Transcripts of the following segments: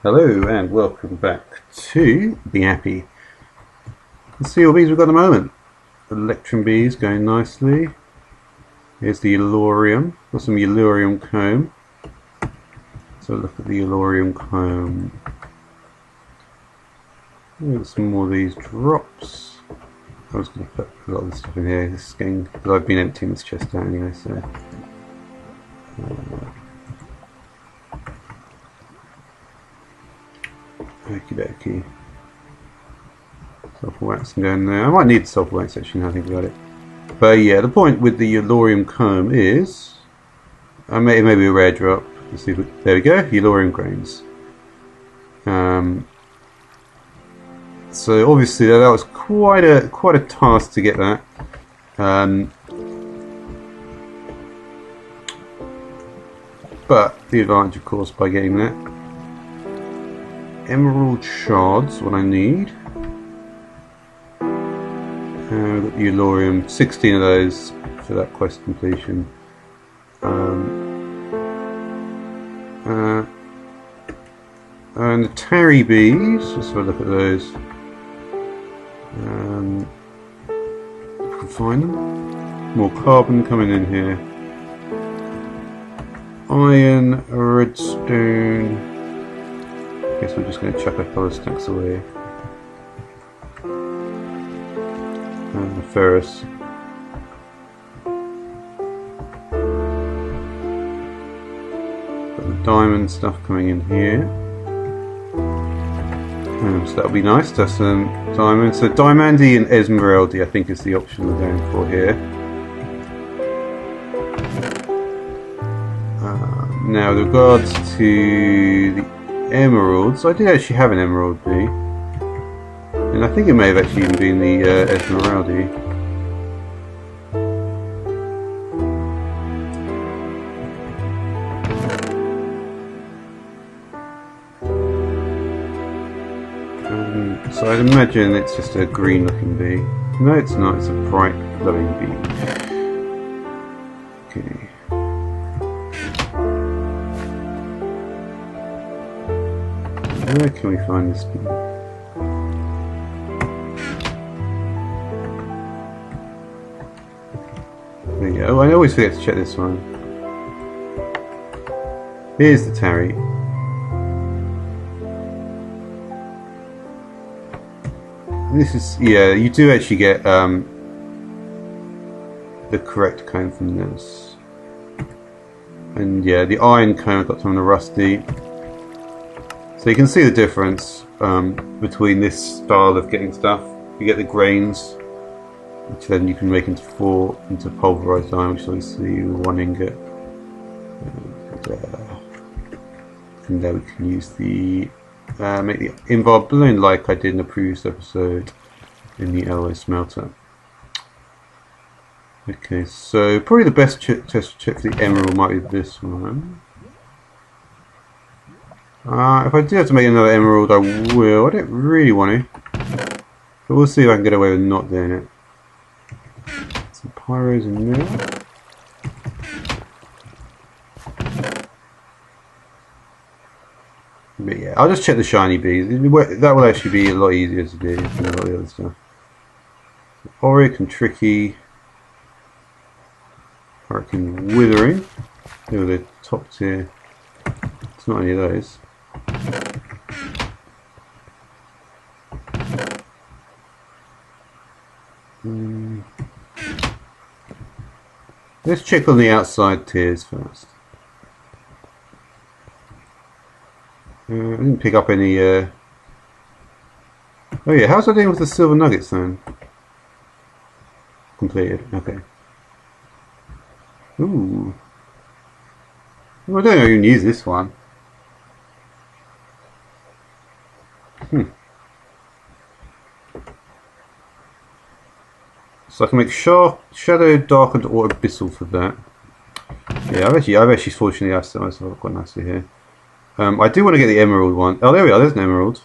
Hello and welcome back to the Happy. Let's see what bees we've got at the moment. The electrum bees going nicely. Here's the Eulorium. Got some Eulorium comb. So look at the Eulorium comb. Got some more of these drops. I was going to put a lot of this stuff in here. This is getting, because I've been emptying this chest out anyway. So. Okie dokie. Sulfur wax going there. I might need sulfur wax actually now I think about it. But yeah, the point with the Eulorium comb is it may be a rare drop. Let's see if it, there we go, Eulorium grains. So obviously that was quite a task to get that. But the advantage of course by getting that. Emerald shards, what I need. We've got the Eulorium, 16 of those for that quest completion. And the tarry bees, let's have a look at those. If we can find them. More carbon coming in here. Iron, redstone. I guess we're just going to chuck a couple of stacks away. And the ferrous. Got the diamond stuff coming in here. So that'll be nice to have some diamonds. So Diamandi and Esmeralda I think is the option we're going for here. Now with regards to the emeralds, I did actually have an emerald bee, and I think it may have actually even been the Esmeralda. So I'd imagine it's just a green looking bee. No, it's not, it's a bright glowing bee. Okay. Where can we find this bee? There we go. Oh, I always forget to check this one. Here's the tarry. This is, yeah, you do actually get the correct comb from this. And yeah, the iron comb I got from the rusty. So you can see the difference between this style of getting stuff. You get the grains, which then you can make into pulverized iron, which is obviously one ingot. And there we can use the make the invar balloon like I did in the previous episode in the alloy smelter. Okay, so probably the best test check for the emerald might be this one. If I do have to make another emerald, I will. I don't really want to, but we'll see if I can get away with not doing it. Some pyros in there. But yeah, I'll just check the shiny bees. That will actually be a lot easier to do than a lot of the other stuff. Auric and Tricky. Hurricane Withering. They were the top tier. It's not any of those. Let's check on the outside tiers first. I didn't pick up any. Oh yeah, how's that doing with the silver nuggets then? Completed. Okay. Ooh. Well, I don't know if you can use this one. So I can make shadow, darkened, or abyssal for that. Yeah, I've actually fortunately set myself up quite nicely here. I do want to get the emerald one. Oh, there we are. There's an emerald.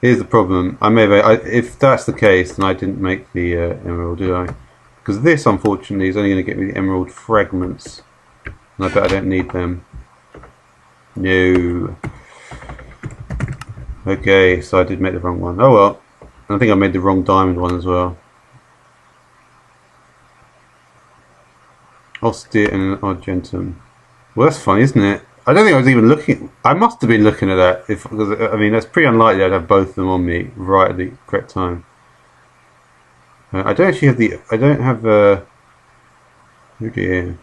Here's the problem. I may have. If that's the case, then I didn't make the emerald, did I? Because this, unfortunately, is only going to get me the emerald fragments, and I bet I don't need them. No. Okay, so I did make the wrong one. Oh well. I think I made the wrong diamond one as well. Austere and Argentum. Well, that's funny, isn't it? I don't think I was even looking. I must have been looking at that. Because I mean, that's pretty unlikely I'd have both of them on me right at the correct time. I don't actually have the. I don't have. Oh dear.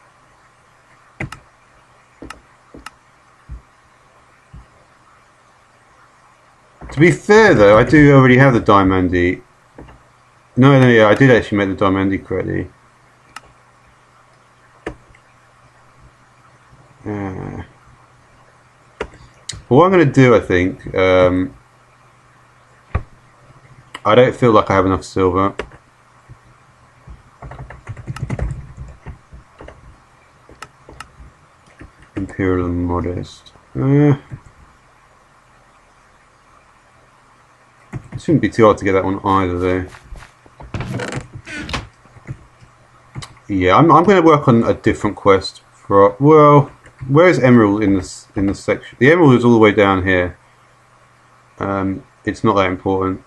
To be fair, though, I do already have the Diamandi. No, yeah, I did actually make the Diamandi correctly. But what I'm going to do, I think, I don't feel like I have enough silver. Imperial and Modest. It shouldn't be too hard to get that one either, though. Yeah, I'm going to work on a different quest for. Well, where's Emerald in this section? The Emerald is all the way down here. It's not that important.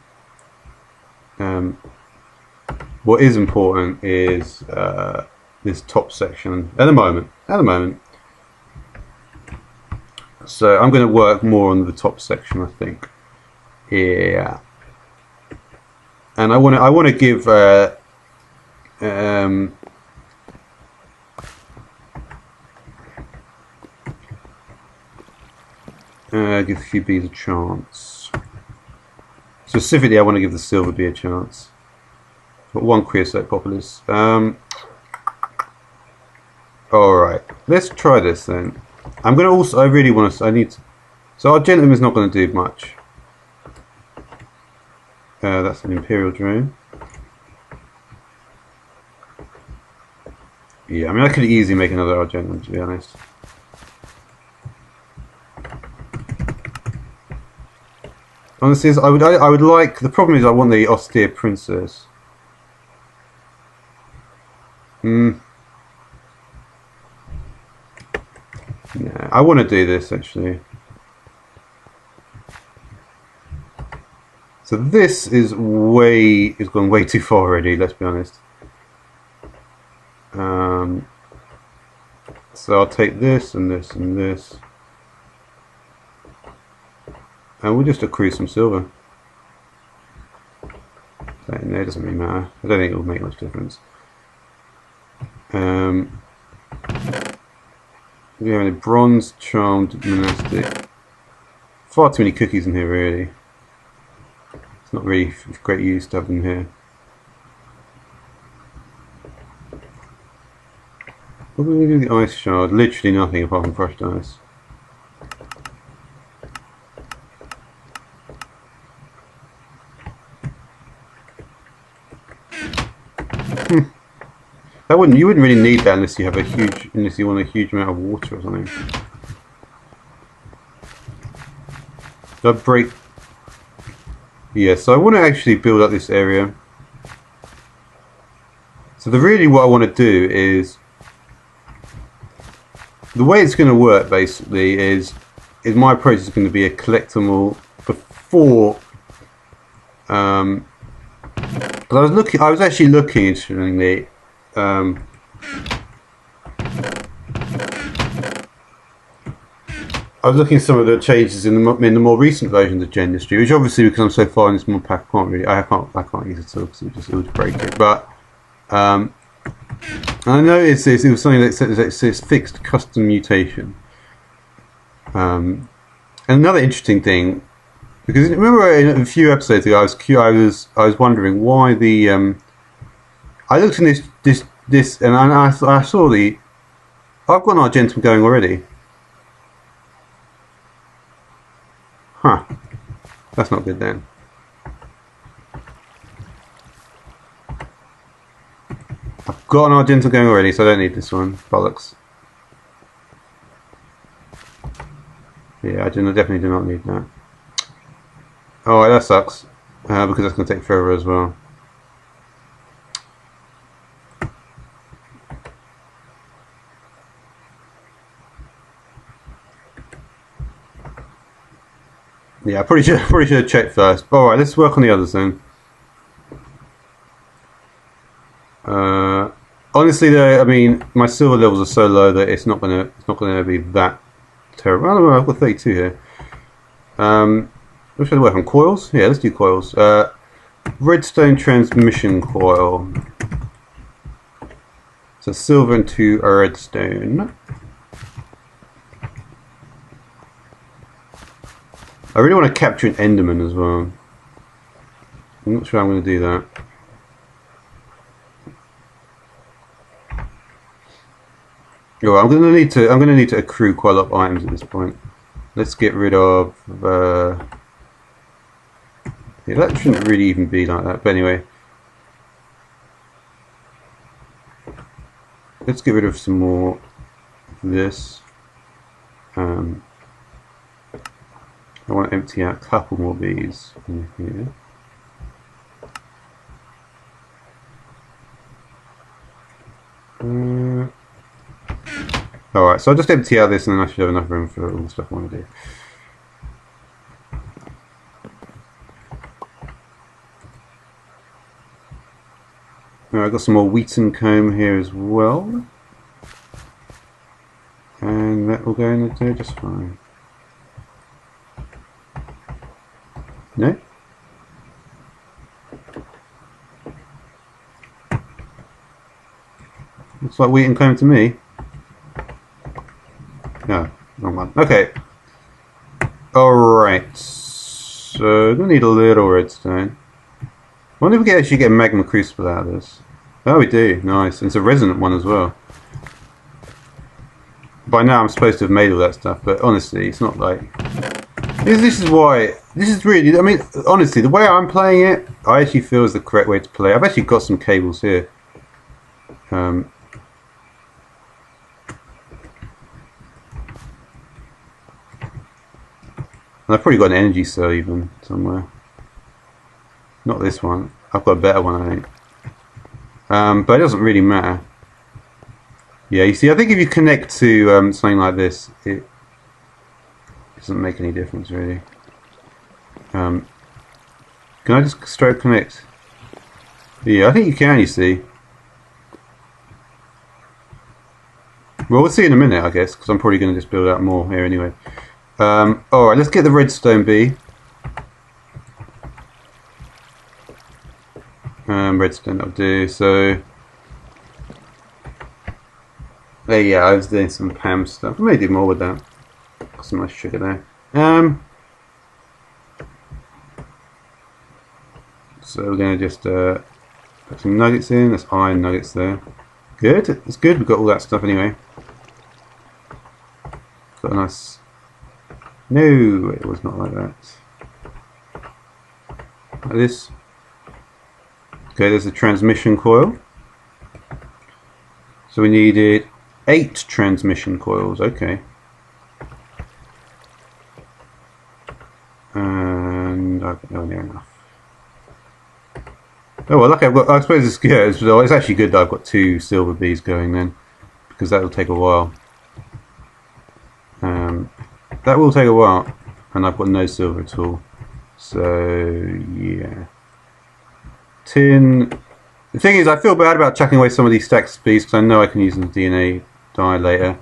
What is important is this top section at the moment. So I'm going to work more on the top section, I think. Yeah, and I want to give give a few bees a chance. Specifically, I want to give the silver bee a chance. Got one creosote populace. Alright, let's try this then. I'm going to also, I really want to, I need to, so Argentum is not going to do much. That's an Imperial drone. Yeah, I mean I could easily make another Argentum, to be honest. Honestly, I would like. The problem is, I want the austere princess. Yeah, I want to do this actually. So this is gone way too far already. Let's be honest. So I'll take this and this and this. And we'll just accrue some silver. That in there doesn't really matter. I don't think it will make much difference. We have a bronze charmed monastic. Far too many cookies in here, really. It's not really of great use to have them here. What do we do with the ice shard? Literally nothing apart from crushed ice. You wouldn't really need that unless you have unless you want a huge amount of water or something. Did I break? Yeah, so I want to actually build up this area. So what I want to do is, the way it's going to work basically is my approach is going to be a collect them all before. But I was actually looking, interestingly. I was looking at some of the changes in the more recent versions of Gendustry, which obviously, because I'm so far in this mod pack, I can't use it because it would break it. But and I noticed it was something that says fixed custom mutation. And another interesting thing, because remember in a few episodes ago, I was wondering why the I looked in this and I saw I've got an Argentum going already. Huh. That's not good then. I've got an Argentum going already, so I don't need this one. Bollocks. Yeah, I definitely do not need that. Oh, that sucks. Because that's going to take forever as well. Yeah, I probably should have checked first. All right, let's work on the others then. Honestly, though, I mean, my silver levels are so low that it's not gonna be that terrible. I don't know. I've got 32 here. What should I work on? Coils? Yeah, let's do coils. Redstone transmission coil. So silver into a redstone. I really want to capture an Enderman as well. I'm not sure I'm going to do that. Oh, I'm going to need to accrue quite a lot of items at this point. Let's get rid of. Yeah, that shouldn't really even be like that. But anyway, let's get rid of some more of this. I want to empty out a couple more of these in here. Alright, so I'll just empty out this and then I should have enough room for all the stuff I want to do. Right, I've got some more wheaten comb here as well. And that will go in there just fine. No? Looks like wheaten comb to me. No, wrong one. Okay. Alright. So, we need a little redstone. I wonder if we can actually get a magma crucible out of this. Oh, we do. Nice. And it's a resonant one as well. By now I'm supposed to have made all that stuff, but honestly, it's not like... This is why... This is really... I mean, honestly, the way I'm playing it, I actually feel is the correct way to play. I've actually got some cables here. And I've probably got an energy cell even somewhere. Not this one. I've got a better one, I think. But it doesn't really matter. Yeah, you see, I think if you connect to something like this, it doesn't make any difference really. Can I just straight connect? Yeah, I think you can, you see. Well, we'll see in a minute, I guess, because I'm probably going to just build out more here anyway. Alright, let's get the redstone bee. Redstone that'll do, so... yeah, I was doing some Pam stuff. I may do more with that. Got some nice sugar there. So we're going to just put some nuggets in. There's iron nuggets there. Good, it's good. We've got all that stuff anyway. Got a nice... No, it was not like that. Like this. Okay, there's a transmission coil. So we needed 8 transmission coils. Okay. And I don't know near enough. Oh well, look, I suppose it's good. It's actually good that I've got 2 silver bees going then, because that will take a while. That will take a while, and I've got no silver at all. So yeah. Tin. The thing is, I feel bad about chucking away some of these stacks of bees because I know I can use them as DNA dye later.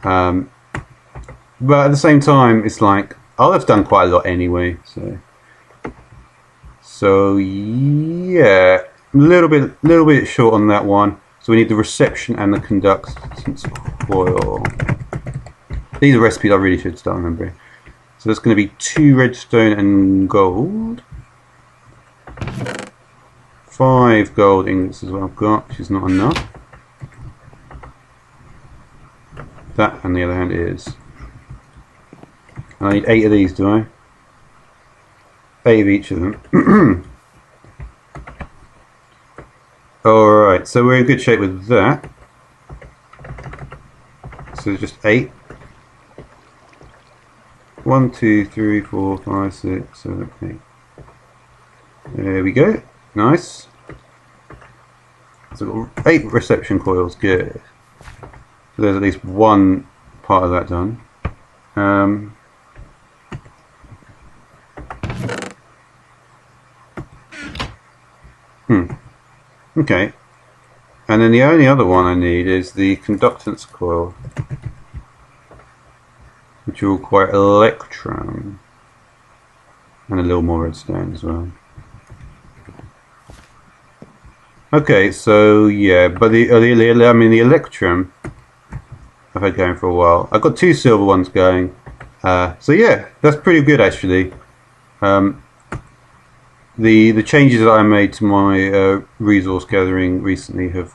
But at the same time, it's like I'll have done quite a lot anyway. So yeah, a little bit short on that one. So we need the reception and the conductance coil. These are recipes I really should start remembering. So that's going to be 2 redstone and gold. 5 gold ingots is what I've got, which is not enough. That, on the other hand, is. I need 8 of these, do I? 8 of each of them. Alright, so we're in good shape with that. So just 8. 1, 2, 3, 4, 5, 6, 7, 8. There we go. Nice. So we've got 8 reception coils. Good. So there's at least one part of that done. Okay. And then the only other one I need is the conductance coil, which will require electrum and a little more redstone as well. Okay, so yeah, but the electrum I've had going for a while. I've got 2 silver ones going, so yeah, that's pretty good actually. The changes that I made to my resource gathering recently have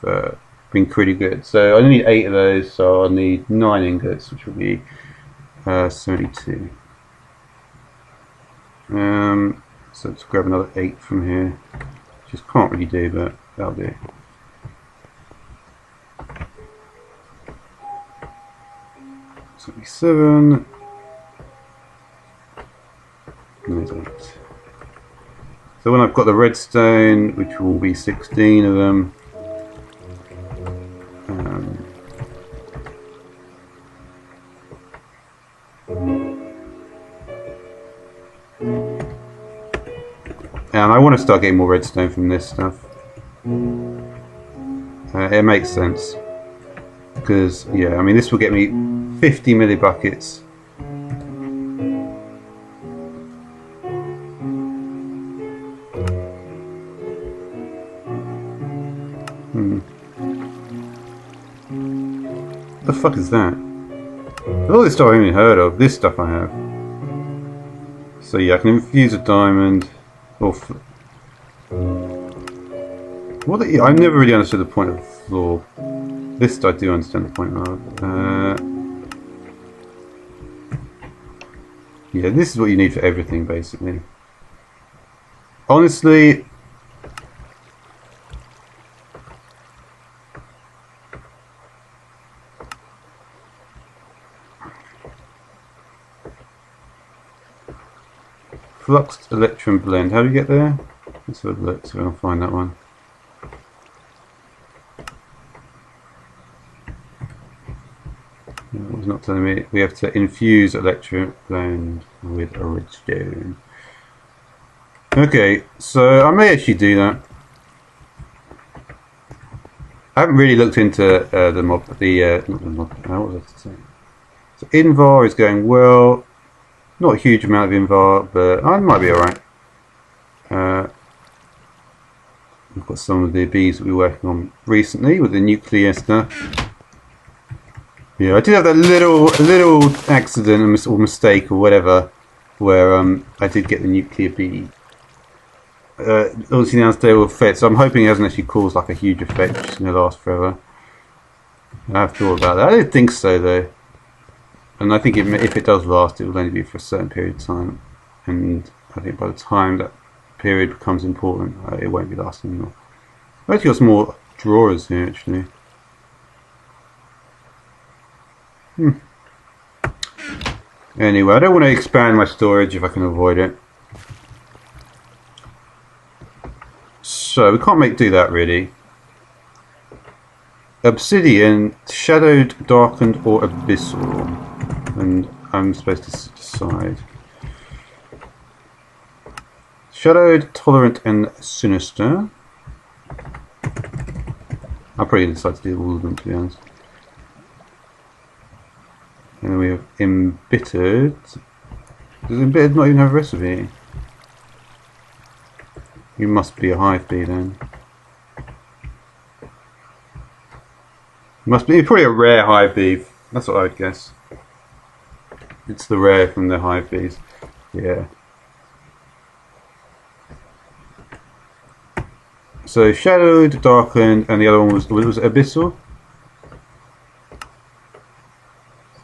been pretty good. So I need 8 of those, so I'll need 9 ingots, which will be 72. So let's grab another 8 from here. Just can't really do, but that'll do. So 7. And there's 8. So when I've got the redstone, which will be 16 of them, and I want to start getting more redstone from this stuff. It makes sense. Because, yeah, I mean, this will get me 50 millibuckets. What the fuck is that? All this stuff I haven't even heard of. This stuff I have. So yeah, I can infuse a diamond. Or what? I've never really understood the point of floor. This I do understand the point of. Yeah, this is what you need for everything, basically. Honestly, fluxed electrum blend. How do you get there? Let's have a look, so I'll find that one. It was not telling me. We have to infuse electrum blend with a redstone. Okay, so I may actually do that. I haven't really looked into the mob. Not the mob. What was I saying? So Invar is going well. Not a huge amount of Invar, but I might be alright. We've got some of the bees that we were working on recently with the nuclear stuff. Yeah, I did have that little accident or mistake or whatever, where I did get the nuclear bee. Obviously now stay with effect, so I'm hoping it hasn't actually caused like a huge effect, which is going to last forever. I've thought about that. I don't think so though. And I think if it does last, it will only be for a certain period of time. And I think by the time that period becomes important, it won't be lasting anymore. I've actually got some more drawers here, actually. Anyway, I don't want to expand my storage if I can avoid it. So, we can't do that, really. Obsidian, shadowed, darkened, or abyssal. And I'm supposed to decide. Shadowed, tolerant, and sinister. I'll probably decide to do all of them, to be honest. And then we have embittered. Does embittered not even have a recipe? You must be a hive bee then. Must be probably a rare hive bee. That's what I would guess. It's the rare from the hive bees. Yeah. So shadowed, darkened, and the other one was abyssal.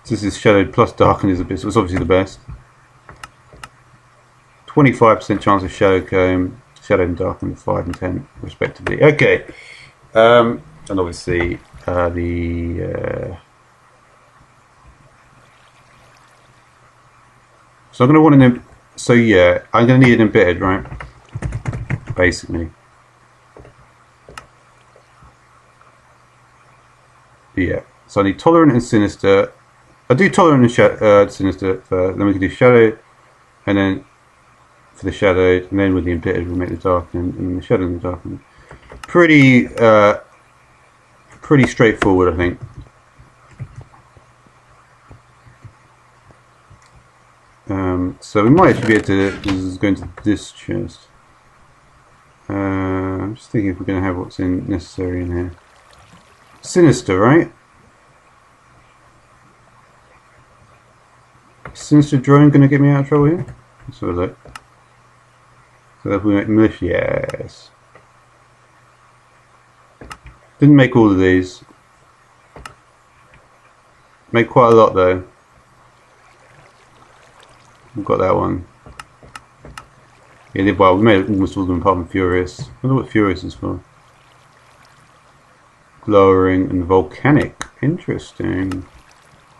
This is shadowed plus darkened is abyssal. It's obviously the best. 25% chance of shadow comb, shadowed and darkened, 5 and 10 respectively. Okay. And obviously so I'm going to want an so yeah, I'm going to need an embittered, right? Basically. Yeah. So I need tolerant and sinister. I do tolerant and sinister first, then we can do shadow, and then for the shadowed, and then with the embittered we'll make the darkened, and the shadowed and the darkened. pretty pretty straightforward, I think. So we might actually be able to. This is going to this chest. I'm just thinking if we're going to have what's necessary in here. Sinister, right? Sinister drone going to get me out of trouble here? Let's have a look. So if we make militia, yes. Didn't make all of these. Make quite a lot though. We've got that one. Yeah, well, we made almost all of them apart from Furious. I wonder what Furious is for. Glowering and volcanic. Interesting.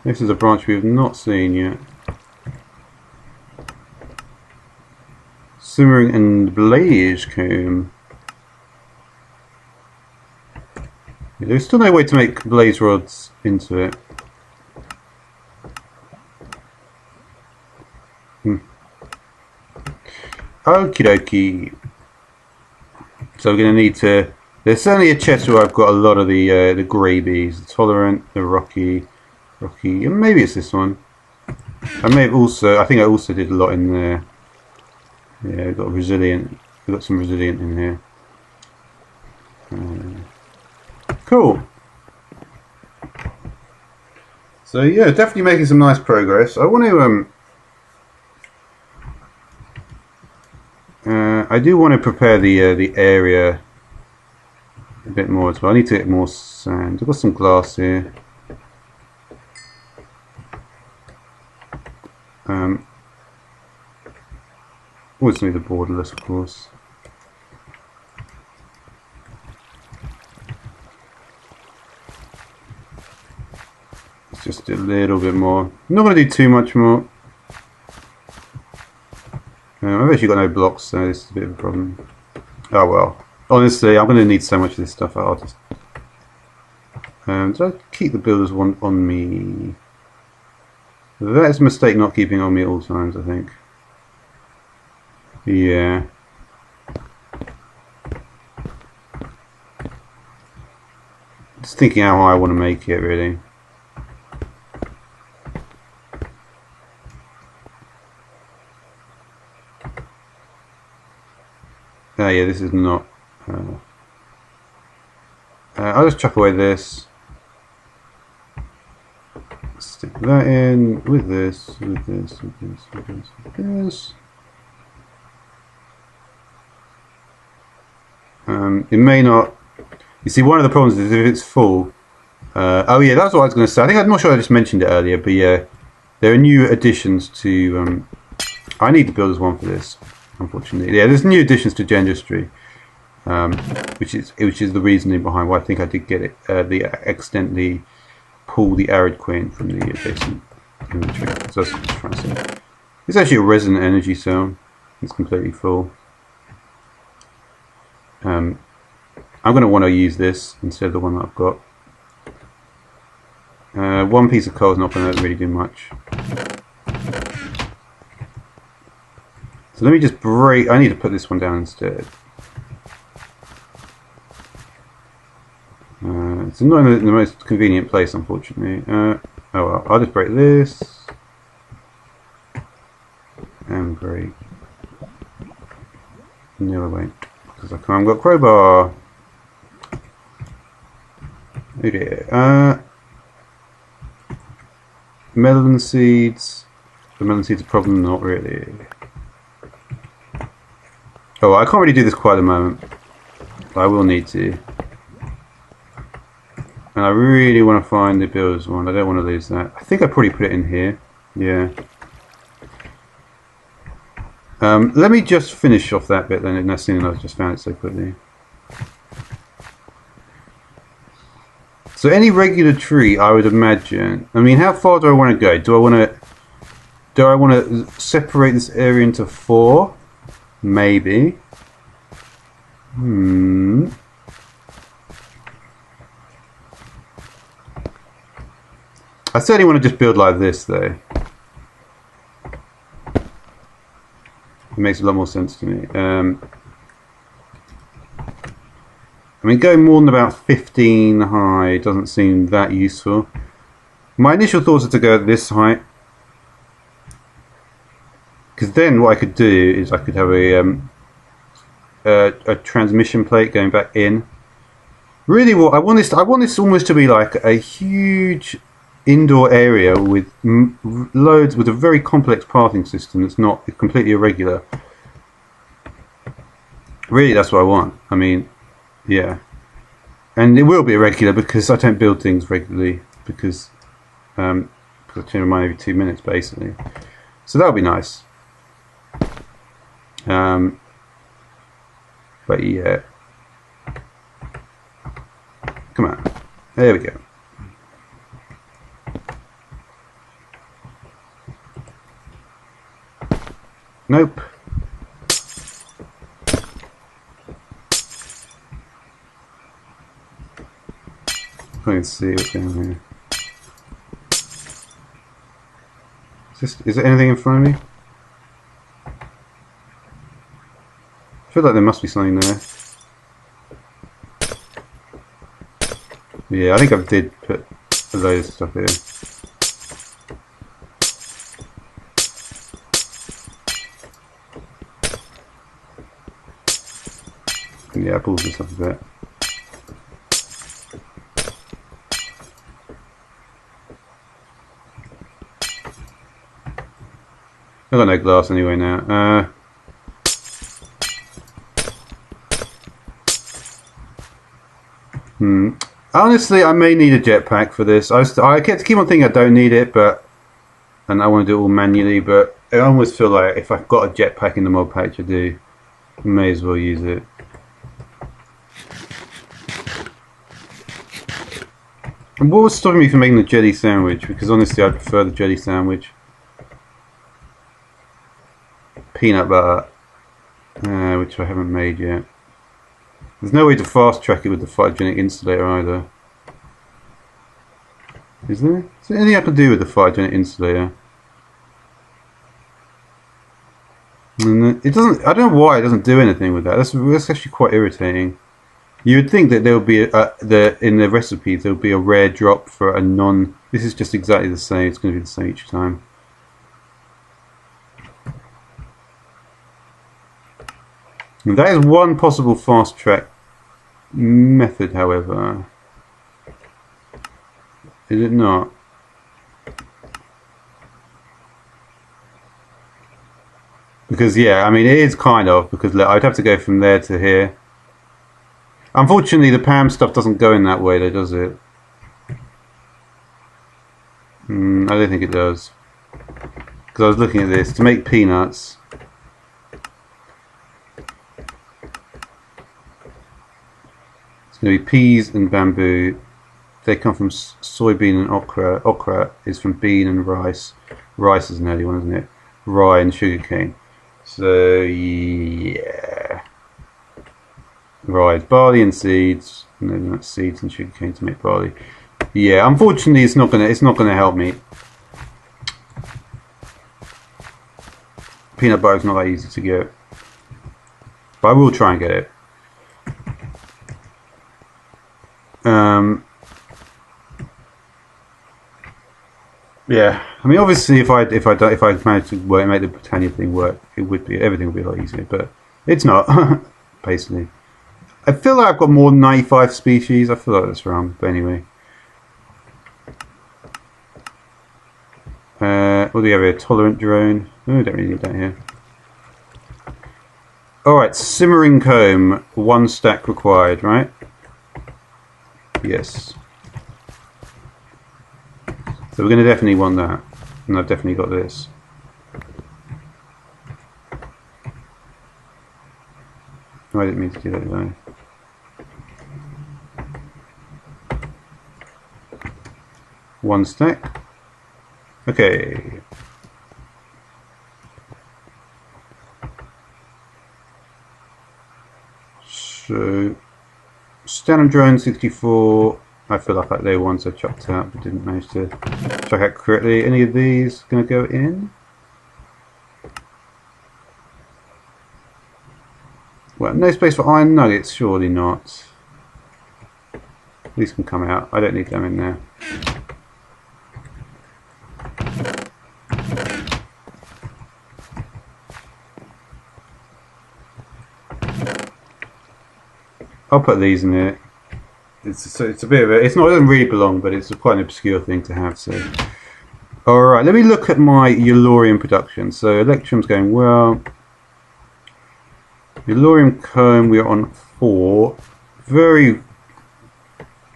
This is a branch we have not seen yet. Simmering and blaze comb. Yeah, there's still no way to make blaze rods into it. Okie dokie. So we're going to need to. There's certainly a chest where I've got a lot of the grabies, the tolerant, the rocky, and maybe it's this one. I may have also. I think I also did a lot in there. Yeah, we've got resilient. We've got some resilient in here. Cool. So yeah, definitely making some nice progress. I want to. I do want to prepare the area a bit more as well. I need to get more sand. I've got some glass here. Always need the borderless, of course. Let's just do a little bit more. I'm not going to do too much more. I've actually got no blocks, so this is a bit of a problem. Oh well. Honestly, I'm going to need so much of this stuff. I'll just. Did I keep the builders one on me? That is a mistake not keeping on me at all times, I think. Yeah. Just thinking how I want to make it, really. Oh yeah, this is not. I'll just chuck away this. Stick that in with this, with this, with this, with this, with this. It may not. You see, one of the problems is if it's full. Oh yeah, that's what I was going to say. I think I'm not sure I just mentioned it earlier, but yeah, there are new additions to. I need the builders one for this. Unfortunately, yeah, there's new additions to Gendustry, which is the reasoning behind why I think I did get it. Accidentally pull the Arid Queen from the adjacent inventory. So that's what I'm trying to say. It's actually a resonant energy cell. It's completely full. I'm going to want to use this instead of the one that I've got. One piece of coal is not going to really do much. So let me just break. I need to put this one down instead. It's not in the most convenient place, unfortunately. Oh well, I'll just break this and break. No, I won't, because I can't. I've got crowbar. Okay. Melon seeds. The melon seeds a problem? Not really. Oh, I can't really do this quite at the moment, but I will need to. And I really want to find the builders one. I don't want to lose that. I think I probably put it in here. Yeah. Let me just finish off that bit then. That's the thing I just found it so quickly. So any regular tree, I would imagine. I mean, how far do I want to go? Do I want to separate this area into 4? Maybe. I certainly want to just build like this, though. It makes a lot more sense to me. I mean, going more than about 15 high doesn't seem that useful. My initial thoughts are to go at this height, because then what I could do is I could have a transmission plate going back in. Really, what I want this almost to be like a huge indoor area with loads, with a very complex pathing system that's not completely irregular. Really, that's what I want. I mean, yeah, and it will be irregular because I don't build things regularly because I change my mind every 2 minutes basically. So that'll be nice. But yeah, come on, there we go. Nope. I can see what's down here. Is there anything in front of me? I feel like there must be something there. Yeah, I think I did put a load of stuff here. Yeah, I pulled this up a bit. I've got no glass anyway now. Honestly, I may need a jetpack for this. I keep on thinking I don't need it, and I want to do it all manually. But I almost feel like if I've got a jetpack in the mod pack, I do. I may as well use it. And what was stopping me from making the jelly sandwich? Because honestly, I prefer the jelly sandwich. Peanut butter, which I haven't made yet. There's no way to fast track it with the photogenic insulator either. Is there? Is there anything I can do with the photogenic insulator? And it doesn't. I don't know why it doesn't do anything with that. That's actually quite irritating. You would think that there would be in the recipes there would be a rare drop for a non. This is just exactly the same. It's going to be the same each time. And that is one possible fast track method, however. Is it not? Because yeah, I mean it is kind of, because look, I'd have to go from there to here. Unfortunately, the PAM stuff doesn't go in that way, though, does it? I don't think it does. Because I was looking at this to make peanuts. It's going to be peas and bamboo. They come from soybean and okra. Okra is from bean and rice. Rice is an early one, isn't it? Rye and sugarcane. So yeah, rye, barley and seeds. No, not seeds and sugarcane to make barley. Yeah, unfortunately, it's not gonna help me. Peanut butter is not that easy to get, but I will try and get it. Yeah, I mean, obviously, if I managed to make the Britannia thing work, everything would be a lot easier. But it's not, basically. I feel like I've got more than 95 species. I feel like that's wrong, but anyway. What do we have here? Tolerant drone. Oh, we don't really need that here. Alright, simmering comb. 1 stack required, right? Yes. So we're going to definitely want that. And I've definitely got this. Oh, I didn't mean to do that, did I? One stack. Okay. So, standard drone 64. I feel like they were ones I chopped out but didn't manage to check out correctly. Any of these going to go in? Well, no space for iron nuggets, surely not. These can come out. I don't need them in there. I'll put these in here. It's a bit of a, it doesn't really belong, but it's quite an obscure thing to have. So, all right, let me look at my Eulorium production. So Electrum's going well. Eulorium comb, we're on 4. Very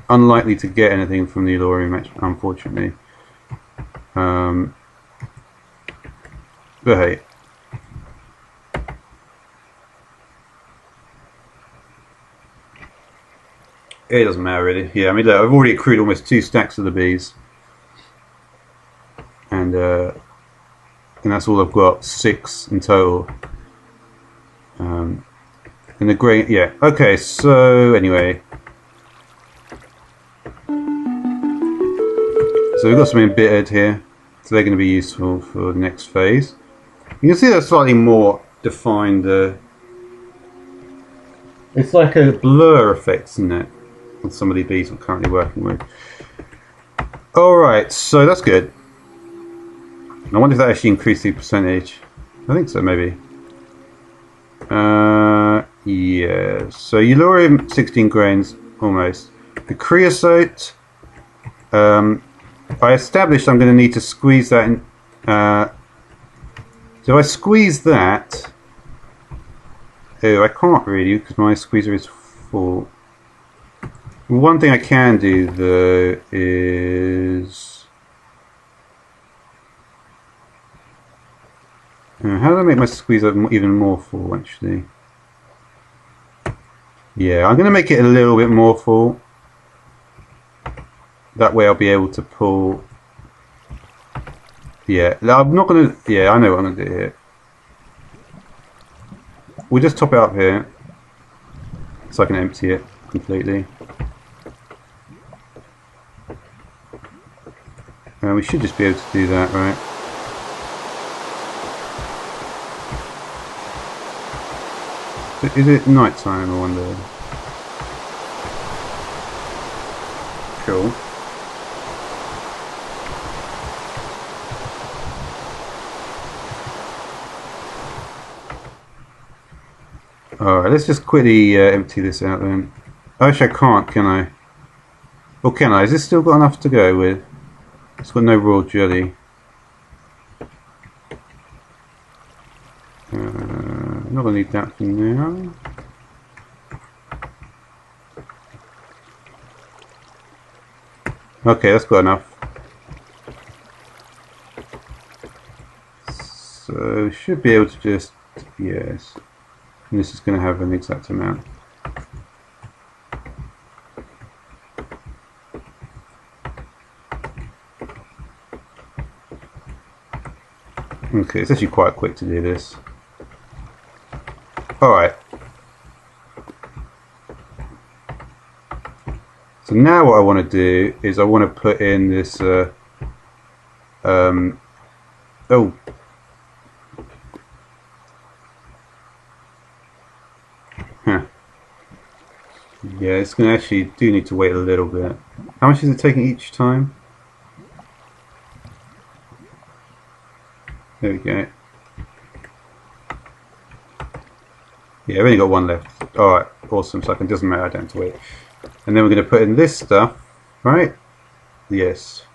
unlikely to get anything from the Eulorium, unfortunately. But hey. It doesn't matter really. Yeah, I mean, look, I've already accrued almost 2 stacks of the bees. And that's all I've got, 6 in total. And the grain, yeah. Okay, so anyway. So we've got some embittered here. So they're going to be useful for the next phase. You can see they're slightly more defined. It's like a blur effect, isn't it? On some of the bees I'm currently working with. Alright, so that's good. I wonder if that actually increased the percentage. I think so, maybe. Yeah. So Eulorium 16 grains, almost. The creosote, I established I'm going to need to squeeze that in. So I squeeze that. Oh, I can't really because my squeezer is full. One thing I can do though is how do I make my squeezer even more full actually? Yeah, I'm going to make it a little bit more full. That way I'll be able to pull. Yeah, I'm not going to. Yeah, I know what I'm going to do here. We'll just top it up here so I can empty it completely. We should just be able to do that, right? Is it night time, I wonder? Cool. Alright, let's just quickly empty this out then. Actually I can't, can I? Or can I? Has this still got enough to go with? It's got no raw jelly. I'm not going to need that for now. Okay, that's got enough. So should be able to just, yes. And this is going to have an exact amount. Okay, it's actually quite quick to do this. Alright. So now what I want to do is I want to put in this oh. Huh. Yeah, it's going to actually do need to wait a little bit. How much is it taking each time? There we go. Yeah, I've only got 1 left. Alright, awesome. So it doesn't matter, I don't have to wait. And then we're going to put in this stuff, right? Yes.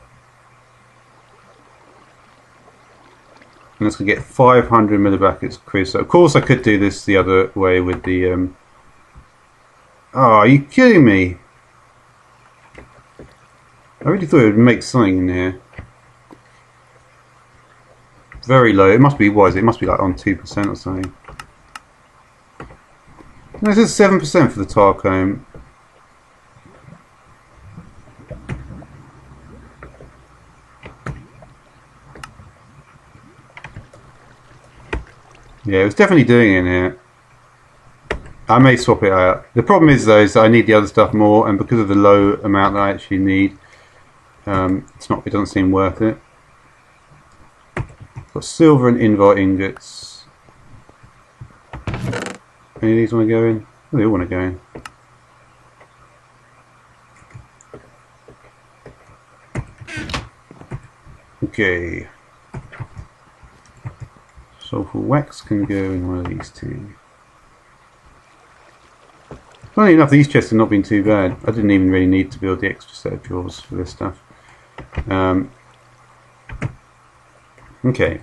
And that's going to get 500 millibuckets of creosote. Of course I could do this the other way with the... Oh, are you kidding me? I really thought it would make something in here. Very low. It must be, what is it? It must be like on 2% or something. No, this is 7% for the tar comb. Yeah, it was definitely doing it in here. I may swap it out. The problem is though, is that I need the other stuff more, and because of the low amount that I actually need, it's not. It doesn't seem worth it. Got silver and invite ingots. Any of these want to go in? Oh, they all want to go in. Okay. Sulfur wax can go in one of these two. Funny enough, these chests have not been too bad. I didn't even really need to build the extra set of drawers for this stuff. Okay.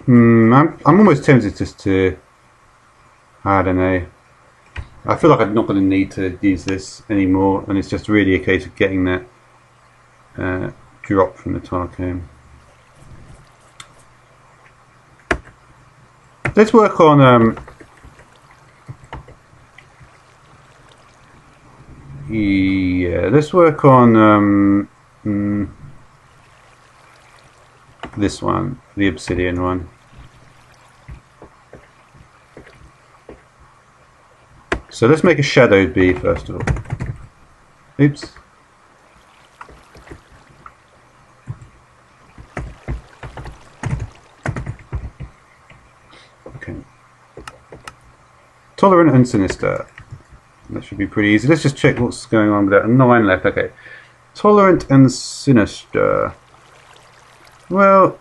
I'm almost tempted just to, I don't know. I feel like I'm not going to need to use this anymore, and it's just really a case of getting that drop from the tar cone. Let's work on yeah, let's work on this one, the obsidian one. So let's make a shadowed bee first of all. Oops. Okay. Tolerant and sinister. That should be pretty easy. Let's just check what's going on with that. 9 left. Okay. Tolerant and sinister. Well,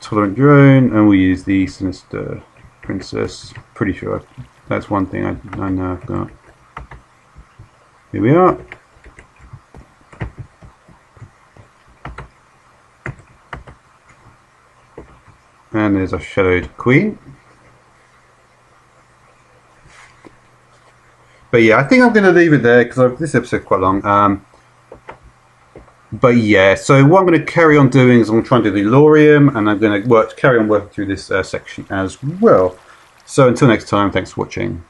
tolerant drone, and we'll use the sinister princess. Pretty sure that's one thing I know I've got. Here we are. And there's a shadowed queen. But yeah, I think I'm going to leave it there because this episode's quite long. But yeah, so what I'm going to carry on doing is I'm going to try and do the Lorium, and I'm going to carry on working through this section as well. So until next time, thanks for watching.